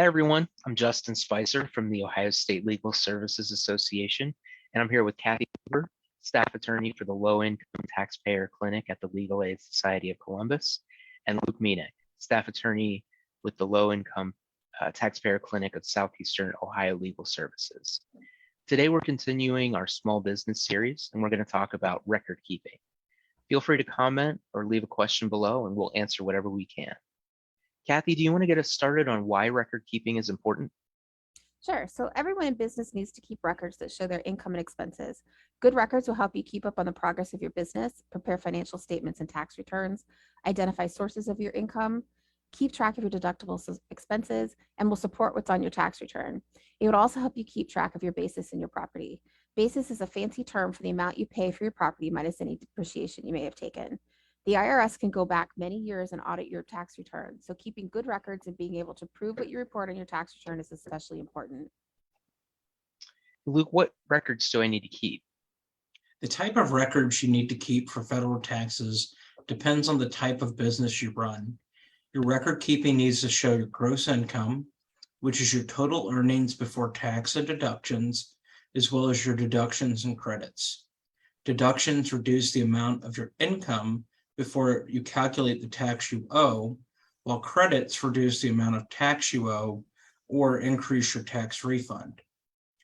Hi, everyone. I'm Justin Spicer from the Ohio State Legal Services Association, and I'm here with Kathy Huber, staff attorney for the Low Income Taxpayer Clinic at the Legal Aid Society of Columbus, and Luke Mienick, staff attorney with the Low Income Taxpayer Clinic of Southeastern Ohio Legal Services. Today, we're continuing our small business series, and we're going to talk about record keeping. Feel free to comment or leave a question below, and we'll answer whatever we can. Kathy, do you want to get us started on why record keeping is important? Sure. So everyone in business needs to keep records that show their income and expenses. Good records will help you keep up on the progress of your business, prepare financial statements and tax returns, identify sources of your income, keep track of your deductible expenses, and will support what's on your tax return. It would also help you keep track of your basis in your property. Basis is a fancy term for the amount you pay for your property minus any depreciation you may have taken. The IRS can go back many years and audit your tax return, so keeping good records and being able to prove what you report on your tax return is especially important. Luke, what records do I need to keep? The type of records you need to keep for federal taxes depends on the type of business you run. Your record keeping needs to show your gross income, which is your total earnings before tax and deductions, as well as your deductions and credits. Deductions reduce the amount of your income before you calculate the tax you owe, while credits reduce the amount of tax you owe or increase your tax refund.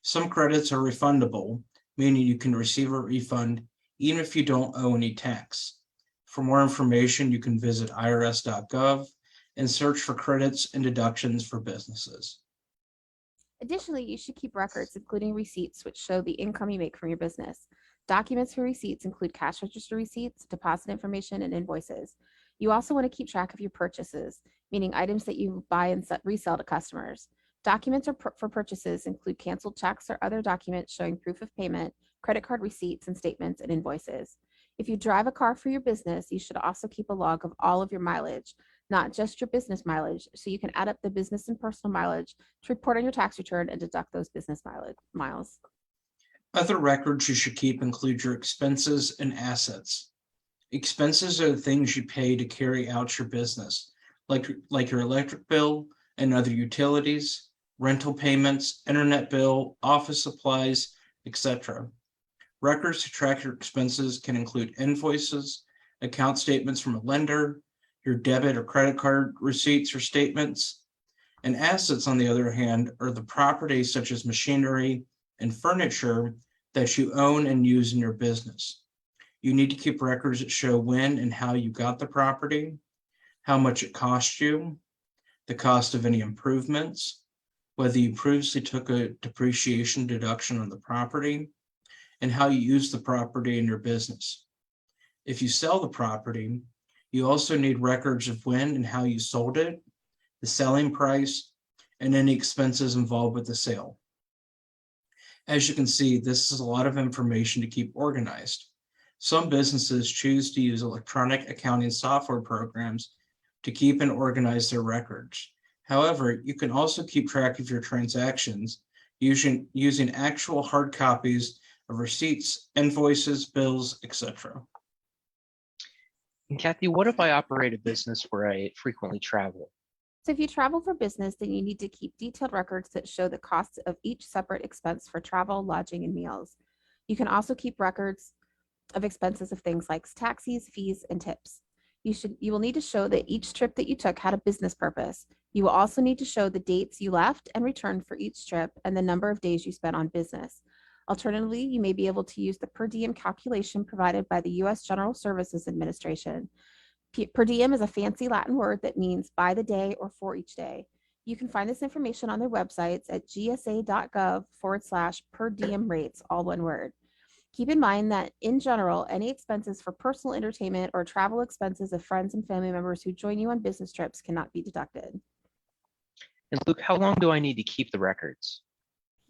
Some credits are refundable, meaning you can receive a refund even if you don't owe any tax. For more information, you can visit irs.gov and search for credits and deductions for businesses. Additionally, you should keep records, including receipts, which show the income you make from your business. Documents for receipts include cash register receipts, deposit information, and invoices. You also want to keep track of your purchases, meaning items that you buy and resell to customers. Documents for purchases include canceled checks or other documents showing proof of payment, credit card receipts and statements, and invoices. If you drive a car for your business, you should also keep a log of all of your mileage, not just your business mileage, so you can add up the business and personal mileage to report on your tax return and deduct those business miles. Other records you should keep include your expenses and assets. Expenses are the things you pay to carry out your business, like your electric bill and other utilities, rental payments, internet bill, office supplies, etc. Records to track your expenses can include invoices, account statements from a lender, your debit or credit card receipts or statements. And assets, on the other hand, are the property such as machinery and furniture that you own and use in your business. You need to keep records that show when and how you got the property, how much it cost you, the cost of any improvements, whether you previously took a depreciation deduction on the property, and how you use the property in your business. If you sell the property, you also need records of when and how you sold it, the selling price, and any expenses involved with the sale. As you can see, this is a lot of information to keep organized. Some businesses choose to use electronic accounting software programs to keep and organize their records. However, you can also keep track of your transactions using actual hard copies of receipts, invoices, bills, etc. And Kathy, what if I operate a business where I frequently travel? So if you travel for business, then you need to keep detailed records that show the costs of each separate expense for travel, lodging, and meals. You can also keep records of expenses of things like taxis, fees, and tips. You will need to show that each trip that you took had a business purpose. You will also need to show the dates you left and returned for each trip and the number of days you spent on business. Alternatively, you may be able to use the per diem calculation provided by the U.S. General Services Administration. Per diem is a fancy Latin word that means by the day or for each day. You can find this information on their websites at gsa.gov/per diem rates, all one word. Keep in mind that in general, any expenses for personal entertainment or travel expenses of friends and family members who join you on business trips cannot be deducted. And Luke, how long do I need to keep the records?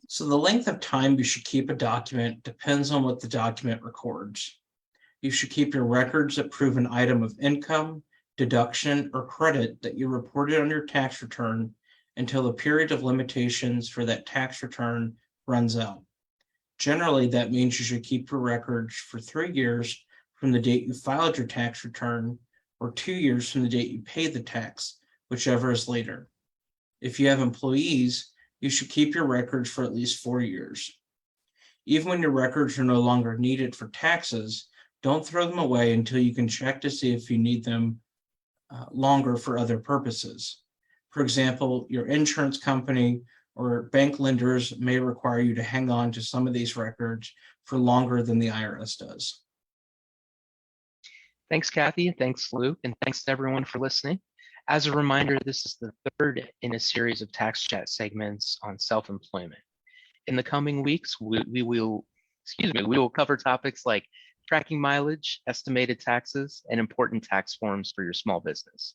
So the length of time you should keep a document depends on what the document records. You should keep your records that prove an item of income, deduction, or credit that you reported on your tax return until the period of limitations for that tax return runs out. Generally, that means you should keep your records for 3 years from the date you filed your tax return or 2 years from the date you paid the tax, whichever is later. If you have employees, you should keep your records for at least 4 years. Even when your records are no longer needed for taxes, don't throw them away until you can check to see if you need them longer for other purposes. For example, your insurance company or bank lenders may require you to hang on to some of these records for longer than the IRS does. Thanks, Kathy. Thanks, Luke. And thanks to everyone for listening. As a reminder, this is the third in a series of Tax Chat segments on self-employment. In the coming weeks, we will cover topics like tracking mileage, estimated taxes, and important tax forms for your small business.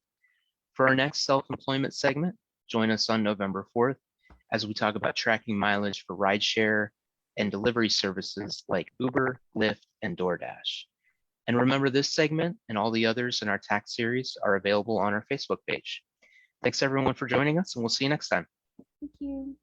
For our next self-employment segment, join us on November 4th as we talk about tracking mileage for rideshare and delivery services like Uber, Lyft, and DoorDash. And remember, this segment and all the others in our tax series are available on our Facebook page. Thanks everyone for joining us, and we'll see you next time. Thank you.